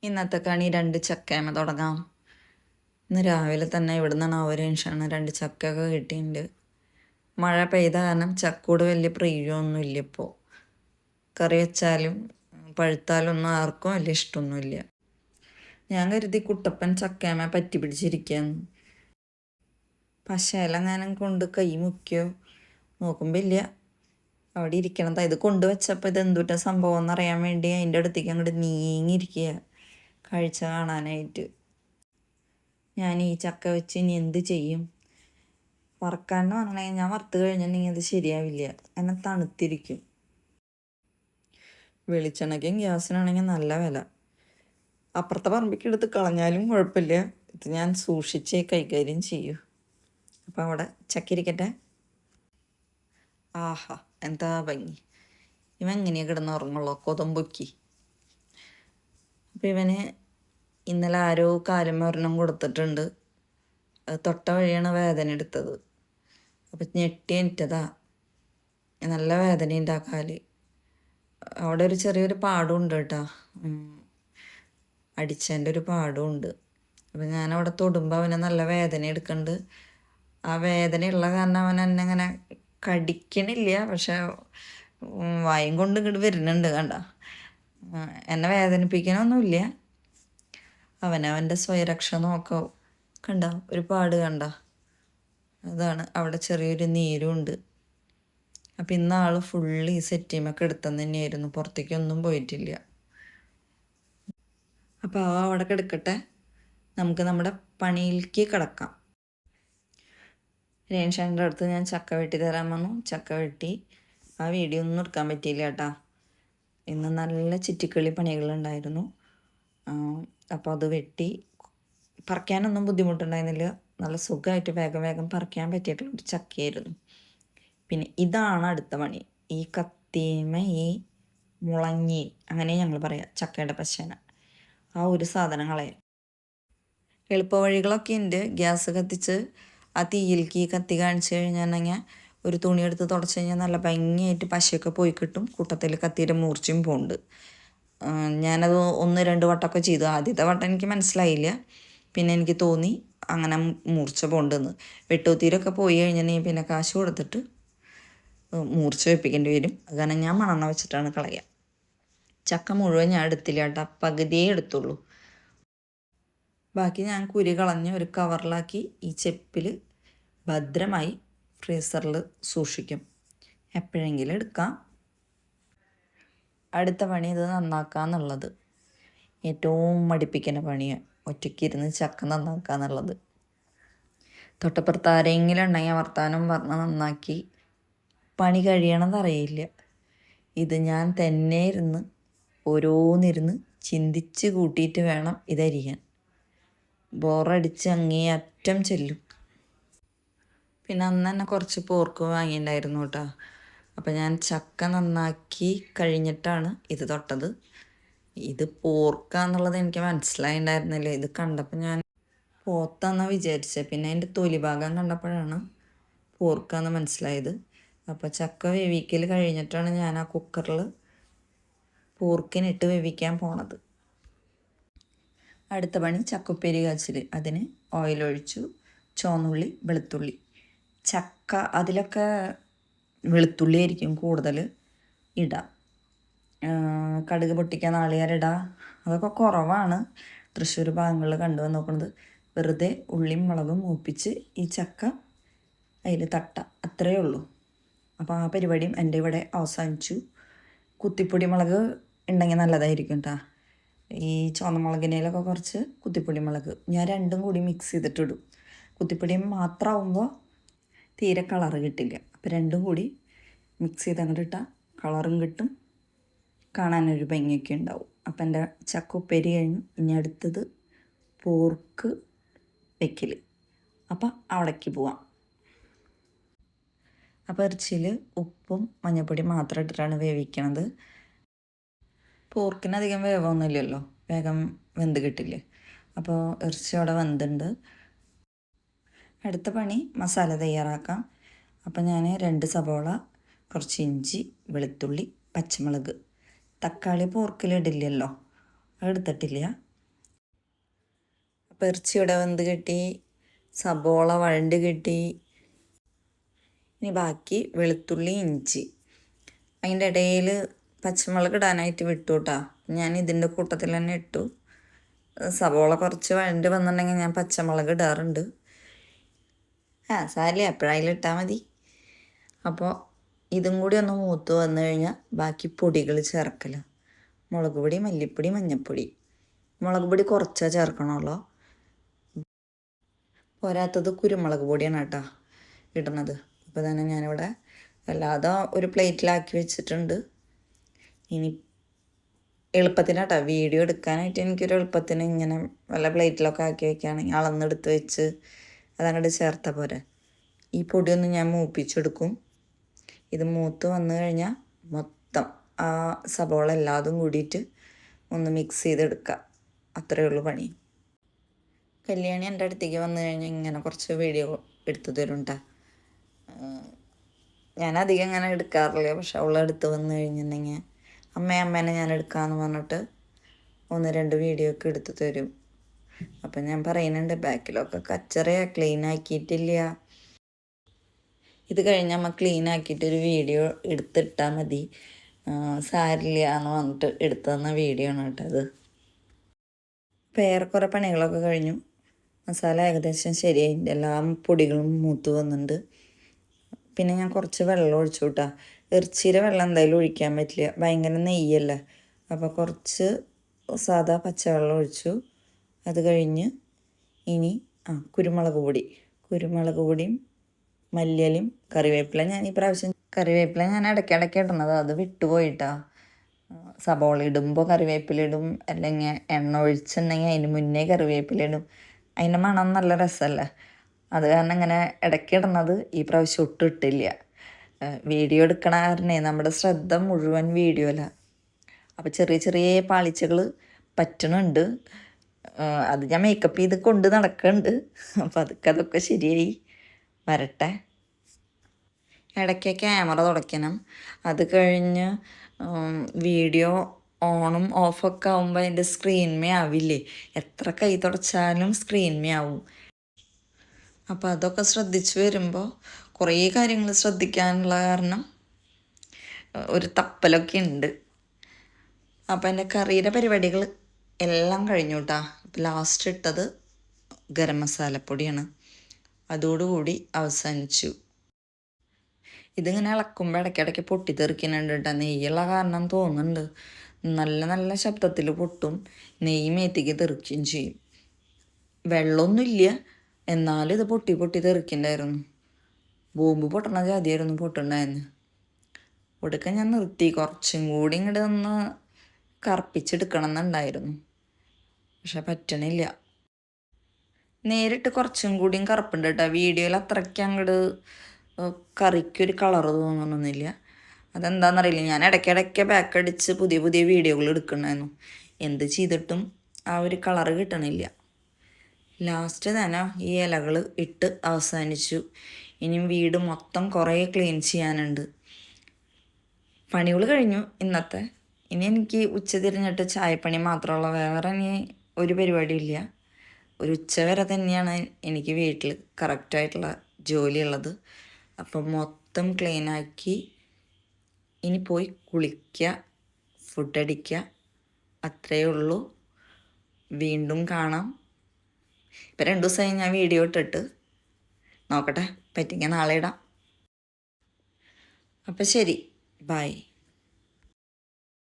ഇന്നത്തെ കണി 2 ചക്കയമ്മ തുടങ്ങാം. ഇന്ന് രാവിലെ തന്നെ ഇവിടെ നിന്നാണ് ടെൻഷനാണ്. 2 ചക്കയൊക്കെ കിട്ടിയിട്ടുണ്ട്. മഴ പെയ്ത കാരണം ചക്കോട് വലിയ പ്രിയമൊന്നുമില്ല ഇപ്പോൾ. കറി വെച്ചാലും പഴുത്താലൊന്നും ആർക്കും വലിയ ഇഷ്ടമൊന്നുമില്ല. ഞാൻ കരുതി കുട്ടപ്പൻ ചക്കയമ്മ പറ്റി പിടിച്ചിരിക്കുകയെന്ന്. പശയിലെങ്ങാനും കൊണ്ട് കൈ മുക്കിയോ നോക്കുമ്പോൾ ഇല്ല, അവിടെ ഇരിക്കണത്. ഇത് കൊണ്ടുവച്ചപ്പോൾ ഇത് എന്തുട്ട സംഭവം എന്നറിയാൻ വേണ്ടി അതിൻ്റെ അടുത്തേക്ക് അങ്ങോട്ട് നീങ്ങിയിരിക്കുക കാഴ്ച കാണാനായിട്ട്. ഞാൻ ഈ ചക്ക വെച്ച് ഇനി എന്ത് ചെയ്യും? വറക്കാമെന്ന് പറഞ്ഞാൽ ഞാൻ വറുത്ത് കഴിഞ്ഞിട്ടുണ്ടെങ്കിൽ അത് ശരിയാവില്ല, എന്നെ തണുത്തിരിക്കും. വെളിച്ചെണ്ണയ്ക്കും ഗ്യാസിനാണെങ്കിൽ നല്ല വില. അപ്പുറത്തെ പറമ്പിക്ക് എടുത്ത് കളഞ്ഞാലും കുഴപ്പമില്ല, ഇത് ഞാൻ സൂക്ഷിച്ചേ കൈകാര്യം ചെയ്യൂ. അപ്പം അവിടെ ചക്ക ഇരിക്കട്ടെ. ആഹാ, എന്താ ഭംഗി! ഇവൻ എങ്ങനെയാണ് കിടന്നുറങ്ങുള്ളൂ, കൊതമ്പൊക്കി. അപ്പം ഇവന് ഇന്നലെ ആരോ കാലും ഒരെണ്ണം കൊടുത്തിട്ടുണ്ട്. തൊട്ട വഴിയാണ് വേദന എടുത്തത്. അപ്പം ഞെട്ടി എനിറ്റതാ. നല്ല വേദനയുണ്ട് ആ കാല്. അവിടെ ഒരു ചെറിയൊരു പാടും ഉണ്ട് കേട്ടോ, അടിച്ചതിൻ്റെ ഒരു പാടും ഉണ്ട്. അപ്പം ഞാനവിടെ തൊടുമ്പോൾ അവന് നല്ല വേദന എടുക്കുന്നുണ്ട്. ആ വേദനയുള്ള കാരണം അവൻ എന്നെ അങ്ങനെ കടിക്കണില്ല, പക്ഷെ വായും കൊണ്ട് ഇങ്ങോട്ട് വരുന്നുണ്ട്. കണ്ട, എന്നെ വേദനിപ്പിക്കണമൊന്നുമില്ല. അവനവൻ്റെ സ്വയരക്ഷ നോക്കാം. കണ്ട ഒരു പാട്, കണ്ട, അതാണ്. അവിടെ ചെറിയൊരു നീരും ഉണ്ട്. അപ്പം ഇന്ന് ആൾ ഫുള്ള് ഈ സെറ്റിമൊക്കെ എടുത്തെന്ന് തന്നെയായിരുന്നു, പുറത്തേക്കൊന്നും പോയിട്ടില്ല. അപ്പോൾ അവിടെ കിടക്കട്ടെ, നമുക്ക് നമ്മുടെ പണിയിലേക്ക് കിടക്കാം. രേൺഷാൻ്റെ അടുത്ത് ഞാൻ ചക്ക വെട്ടി തരാൻ വന്നു. ചക്ക വെട്ടി. ആ വീഡിയോ ഒന്നും എടുക്കാൻ പറ്റിയില്ല കേട്ടാ. ഇന്ന് നല്ല ചിറ്റിക്കളി പണികളുണ്ടായിരുന്നു. അപ്പോൾ അത് വെട്ടി പറിക്കാനൊന്നും ബുദ്ധിമുട്ടുണ്ടായിരുന്നില്ല. നല്ല സുഖമായിട്ട് വേഗം വേഗം പറിക്കാൻ പറ്റിയിട്ടുള്ളൊരു ചക്കയായിരുന്നു. പിന്നെ ഇതാണ് അടുത്ത പണി. ഈ കത്തിമ ഈ മുളങ്ങി, അങ്ങനെ ഞങ്ങൾ പറയാം, ചക്കയുടെ പശേന, ആ ഒരു സാധനം കളയാൻ. എളുപ്പ വഴികളൊക്കെ ഉണ്ട്. ഗ്യാസ് കത്തിച്ച് ആ തീയിലേക്ക് ഈ കത്തി കാണിച്ചു കഴിഞ്ഞിട്ടുണ്ടെങ്കിൽ ഒരു തുണി എടുത്ത് തുടച്ച് കഴിഞ്ഞാൽ നല്ല ഭംഗിയായിട്ട് പശയൊക്കെ പോയി കിട്ടും. കൂട്ടത്തിൽ കത്തിയുടെ മൂർച്ചയും പോകുന്നുണ്ട്. ഞാനത് 1-2 വട്ടമൊക്കെ ചെയ്തു. ആദ്യത്തെ വട്ടം എനിക്ക് മനസ്സിലായില്ല, പിന്നെ എനിക്ക് തോന്നി അങ്ങനെ മൂർച്ച പോകണ്ടെന്ന്. വെട്ടുകുത്തിയിലൊക്കെ പോയി കഴിഞ്ഞിട്ടുണ്ടെങ്കിൽ പിന്നെ കാശ് കൊടുത്തിട്ട് മൂർച്ച വെപ്പിക്കേണ്ടി വരും. കാരണം ഞാൻ മണ്ണെണ്ണ വെച്ചിട്ടാണ് കളയുക. ചക്ക മുഴുവൻ ഞാൻ എടുത്തില്ല കേട്ടോ, പകുതിയേ എടുത്തുള്ളൂ. ബാക്കി ഞാൻ കുരു കളഞ്ഞ് ഒരു കവറിലാക്കി ഈ ചെപ്പിൽ ഭദ്രമായി ഫ്രീസറിൽ സൂക്ഷിക്കും. എപ്പോഴെങ്കിലും എടുക്കാം. അടുത്ത പണി ഇത് നന്നാക്കുക എന്നുള്ളത്. ഏറ്റവും മടിപ്പിക്കുന്ന പണിയാണ് ഒറ്റയ്ക്കിരുന്ന് ചക്ക നന്നാക്കുക എന്നുള്ളത്. തൊട്ടപ്പുറത്ത് ആരെങ്കിലും ഉണ്ടെങ്കിൽ വർത്താനം പറഞ്ഞ് നന്നാക്കി പണി കഴിയണമെന്നറിയില്ല. ഇത് ഞാൻ തന്നെ ഇരുന്ന് ഓരോന്നിരുന്ന് ചിന്തിച്ച് കൂട്ടിയിട്ട് വേണം ഇതരിയാൻ. ബോറടിച്ച് അങ്ങേ അറ്റം ചെല്ലും. പിന്നെ അന്ന് തന്നെ കുറച്ച് പോർക്ക് വാങ്ങിയിട്ടുണ്ടായിരുന്നു കേട്ടോ. അപ്പം ഞാൻ ചക്ക നന്നാക്കി കഴിഞ്ഞിട്ടാണ് ഇത് തൊട്ടത്. ഇത് പോർക്കാന്നുള്ളത് എനിക്ക് മനസ്സിലായിട്ടുണ്ടായിരുന്നില്ല. ഇത് കണ്ടപ്പോൾ ഞാൻ പോത്താന്നാണ് വിചാരിച്ചത്. പിന്നെ അതിൻ്റെ തൊലി ഭാഗം കണ്ടപ്പോഴാണ് പോർക്കാന്ന് മനസ്സിലായത്. അപ്പോൾ ചക്ക വേവിക്കൽ കഴിഞ്ഞിട്ടാണ് ഞാൻ ആ കുക്കറിൽ പോർക്കിനിട്ട് വേവിക്കാൻ പോണത്. അടുത്ത പണി ചക്കുപ്പേരി കാച്ചൽ. അതിന് ഓയിലൊഴിച്ചു, ചുവന്നുള്ളി, വെളുത്തുള്ളി. ചക്ക അതിലൊക്കെ വെളുത്തുള്ളി ആയിരിക്കും കൂടുതൽ ഇടാം. കടുക് പൊട്ടിക്കാൻ നാളികേരം അതൊക്കെ കുറവാണ് തൃശ്ശൂർ ഭാഗങ്ങളിൽ കണ്ടുവന്ന് നോക്കുന്നത്. വെറുതെ ഉള്ളിയും മുളകും മൂപ്പിച്ച് ഈ ചക്ക അതിൽ തട്ട, അത്രയേ ഉള്ളൂ. അപ്പോൾ ആ പരിപാടിയും എൻ്റെ ഇവിടെ അവസാനിച്ചു. കുത്തിപ്പൊടി മുളക് ഉണ്ടെങ്കിൽ നല്ലതായിരിക്കും കേട്ടോ. ഈ ചുവന്ന മുളകിനേലൊക്കെ കുറച്ച് കുത്തിപ്പൊടി മുളക് ഞാൻ രണ്ടും കൂടി മിക്സ് ചെയ്തിട്ടിടും. കുത്തിപ്പൊടി മാത്രമാകുമ്പോൾ തീരെ കളറ് കിട്ടില്ല. അപ്പോൾ രണ്ടും കൂടി മിക്സ് ചെയ്ത് അങ്ങോട്ട് ഇട്ടാൽ കളറും കിട്ടും, കാണാനൊരു ഭംഗിയൊക്കെ ഉണ്ടാവും. അപ്പം എൻ്റെ ചക്ക ഉപ്പേരി കഴിഞ്ഞു. ഇനി അടുത്തത് പോർക്ക് വെക്കൽ. അപ്പം അവിടേക്ക് പോവാം. അപ്പോൾ ഇറച്ചിയിൽ ഉപ്പും മഞ്ഞൾപ്പൊടി മാത്രം ഇട്ടിട്ടാണ് വേവിക്കണത്. പോർക്കിനധികം വേവൊന്നുമില്ലല്ലോ, വേഗം വെന്ത് കിട്ടില്ലേ. അപ്പോൾ ഇറച്ചി അവിടെ വെന്തുണ്ട്. അടുത്ത പണി മസാല തയ്യാറാക്കാം. അപ്പം ഞാൻ 2 സബോള, കുറച്ച് ഇഞ്ചി, വെളുത്തുള്ളി, പച്ചമുളക്, തക്കാളി പോർക്കിലിടില്ലല്ലോ, എടുത്തിട്ടില്ല. അപ്പോൾ ഇറച്ചി ഇവിടെ വെന്ത് കിട്ടി, സബോള വഴണ്ട് കിട്ടി. ഇനി ബാക്കി വെളുത്തുള്ളി ഇഞ്ചി. അതിൻ്റെ ഇടയിൽ പച്ചമുളക് ഇടാനായിട്ട് വിട്ടു കേട്ടോ. ഞാൻ ഇതിൻ്റെ കൂട്ടത്തിൽ തന്നെ ഇട്ടു. സബോള കുറച്ച് വഴണ്ട് വന്നിട്ടുണ്ടെങ്കിൽ ഞാൻ പച്ചമുളക് ഇടാറുണ്ട്. സാരില്ല, എപ്പോഴായാലും ഇട്ടാൽ മതി. അപ്പോൾ ഇതും കൂടി ഒന്ന് മൂത്ത് വന്നു കഴിഞ്ഞാൽ ബാക്കി പൊടികൾ ചേർക്കല. മുളക് പൊടി, മല്ലിപ്പൊടി, മഞ്ഞൾപ്പൊടി. മുളക് പൊടി കുറച്ചാൽ ചേർക്കണമല്ലോ. പോരാത്തത് കുരുമുളക് പൊടിയാണ് കേട്ടോ ഇടുന്നത്. ഇപ്പോൾ തന്നെ ഞാനിവിടെ അല്ലാതെ ഒരു പ്ലേറ്റിലാക്കി വെച്ചിട്ടുണ്ട്. ഇനി എളുപ്പത്തിനാട്ടോ വീഡിയോ എടുക്കാനായിട്ട് എനിക്കൊരു എളുപ്പത്തിന് ഇങ്ങനെ വല്ല പ്ലേറ്റിലൊക്കെ ആക്കി വെക്കുകയാണെങ്കിൽ അളന്നെടുത്ത് വെച്ച് അതങ്ങോട്ട് ചേർത്താൽ പോരെ. ഈ പൊടിയൊന്ന് ഞാൻ മൂപ്പിച്ചെടുക്കും. ഇത് മൂത്ത് വന്നു കഴിഞ്ഞാൽ മൊത്തം ആ സബോള എല്ലാതും കൂടിയിട്ട് ഒന്ന് മിക്സ് ചെയ്തെടുക്കുക. അത്രയേ ഉള്ളൂ പണി. കല്യാണി എൻ്റെ അടുത്തേക്ക് വന്നു കഴിഞ്ഞാൽ ഇങ്ങനെ കുറച്ച് വീഡിയോ എടുത്തു തരും കേട്ടോ. ഞാനധികം ഇങ്ങനെ എടുക്കാറില്ല, പക്ഷെ അവളെടുത്ത് വന്നു കഴിഞ്ഞിട്ടുണ്ടെങ്കിൽ അമ്മേനെ ഞാൻ എടുക്കാമെന്ന് പറഞ്ഞിട്ട് 1-2 വീഡിയോ ഒക്കെ എടുത്ത് തരും. അപ്പം ഞാൻ പറയുന്നുണ്ട് ബാക്കിലൊക്കെ കച്ചറയാ, ക്ലീൻ ആക്കിയിട്ടില്ല. ഇത് കഴിഞ്ഞ് അമ്മ ക്ലീൻ ആക്കിയിട്ടൊരു വീഡിയോ എടുത്തിട്ടാൽ മതി, സാരില്ല എന്ന് പറഞ്ഞിട്ട് എടുത്തു തന്ന വീഡിയോ ആണ് കേട്ടോ അത്. അപ്പോൾ ഏറെക്കുറെ പണികളൊക്കെ കഴിഞ്ഞു. മസാല ഏകദേശം ശരിയായി, എല്ലാ പൊടികളും മൂത്ത് വന്നിട്ടുണ്ട്. പിന്നെ ഞാൻ കുറച്ച് വെള്ളം ഒഴിച്ചു കേട്ടോ. ഇറച്ചിയുടെ വെള്ളം എന്തായാലും ഒഴിക്കാൻ പറ്റില്ല, ഭയങ്കര നെയ്യല്ലേ. അപ്പോൾ കുറച്ച് സാധാ പച്ചവെള്ളം ഒഴിച്ചു. അത് കഴിഞ്ഞ് ഇനി കുരുമുളക് പൊടിയും മല്ലിയിലയും കറിവേപ്പില. ഞാൻ ഈ പ്രാവശ്യം കറിവേപ്പില ഞാൻ ഇടയ്ക്കിടയ്ക്ക് ഇടുന്നത്, അത് വിട്ടുപോയിട്ടാ. സബോള ഇടുമ്പോൾ കറിവേപ്പില ഇടും, അല്ലെങ്കിൽ എണ്ണ ഒഴിച്ചിട്ടുണ്ടെങ്കിൽ അതിന് മുന്നേ കറിവേപ്പില ഇടും. അതിൻ്റെ മണം നല്ല രസമല്ലേ. അത് കാരണം ഇങ്ങനെ ഇടയ്ക്ക് ഇടുന്നത് ഈ പ്രാവശ്യം ഒട്ടും ഇട്ടില്ല. വീഡിയോ എടുക്കണ കാരണേ നമ്മുടെ ശ്രദ്ധ മുഴുവൻ വീഡിയോ അല്ല. അപ്പോൾ ചെറിയ ചെറിയ പാളിച്ചകൾ പറ്റണുണ്ട്. അത് ഞാൻ മേക്കപ്പ് ചെയ്ത് കൊണ്ട് നടക്കുന്നുണ്ട്. അപ്പോൾ അതൊക്കെ ശരിയായി വരട്ടെ. ഇടയ്ക്ക് ക്യാമറ തുടയ്ക്കണം. അത് കഴിഞ്ഞ് വീഡിയോ ഓണും ഓഫൊക്കെ ആകുമ്പോൾ അതിൻ്റെ സ്ക്രീൻമേ ആവില്ലേ, എത്ര കൈ തുടച്ചാലും സ്ക്രീൻമേ ആവും. അപ്പോൾ അതൊക്കെ ശ്രദ്ധിച്ച് വരുമ്പോൾ കുറേ കാര്യങ്ങൾ ശ്രദ്ധിക്കാനുള്ള കാരണം ഒരു തപ്പലൊക്കെ ഉണ്ട്. അപ്പോൾ എൻ്റെ കറിയുടെ പരിപാടികൾ എല്ലാം കഴിഞ്ഞു കേട്ടോ. ലാസ്റ്റ് ഇട്ടത് ഗരം മസാലപ്പൊടിയാണ്, അതോടുകൂടി അവസാനിച്ചു. ഇതിങ്ങനെ ഇളക്കുമ്പോൾ ഇടയ്ക്കിടയ്ക്ക് പൊട്ടിത്തെറിക്കുന്നുണ്ട് കേട്ടോ. നെയ്യുള്ള കാരണം തോന്നുന്നുണ്ട്. നല്ല നല്ല ശബ്ദത്തിൽ പൊട്ടും, നെയ്യ് മേത്തേക്ക് തെറിക്കുകയും ചെയ്യും. വെള്ളമൊന്നുമില്ല, എന്നാലും ഇത് പൊട്ടി തെറിക്കണ്ടായിരുന്നു. ബോംബ് പൊട്ടണ ജാതിയായിരുന്നു പൊട്ടുണ്ടായിരുന്നു. ഒടുക്ക ഞാൻ നിർത്തി, കുറച്ചും കൂടി ഇങ്ങോട്ട് ഒന്ന് കറുപ്പിച്ചെടുക്കണം എന്നുണ്ടായിരുന്നു, പക്ഷെ പറ്റണില്ല. നേരിട്ട് കുറച്ചും കൂടിയും കറുപ്പുണ്ട് കേട്ടോ. വീഡിയോയിൽ അത്രയ്ക്ക് അങ്ങോട്ട് കറിക്കൊരു കളറ് തോന്നണമെന്നില്ല. അതെന്താണെന്നറിയില്ല. ഞാൻ ഇടയ്ക്കിടയ്ക്ക് ബാക്കടിച്ച് പുതിയ വീഡിയോകൾ എടുക്കണമായിരുന്നു. എന്ത് ചെയ്തിട്ടും ആ ഒരു കളറ് കിട്ടണില്ല. ലാസ്റ്റ് തന്നെ ഈ ഇലകൾ ഇട്ട് അവസാനിച്ചു. ഇനിയും വീട് മൊത്തം കുറേ ക്ലീൻ ചെയ്യാനുണ്ട്. പണികൾ കഴിഞ്ഞു ഇന്നത്തെ. ഇനി എനിക്ക് ഉച്ചതിരിഞ്ഞിട്ട് ചായപ്പണി മാത്രമുള്ള, വേറെ ഇനി ഒരു പരിപാടിയില്ല. ഒരു ഉച്ചവരെ തന്നെയാണ് എനിക്ക് വീട്ടിൽ കറക്റ്റായിട്ടുള്ള ജോലിയുള്ളത്. അപ്പം മൊത്തം ക്ലീനാക്കി ഇനി പോയി കുളിക്കുക, ഫുഡടിക്കുക, അത്രയേ ഉള്ളൂ. വീണ്ടും കാണാം. ഇപ്പം 2 ദിവസമായി ഞാൻ വീഡിയോ ഇട്ടിട്ട്, നോക്കട്ടെ പറ്റിക്കാൻ നാളെ ഇടാം. അപ്പം ശരി, ബൈ.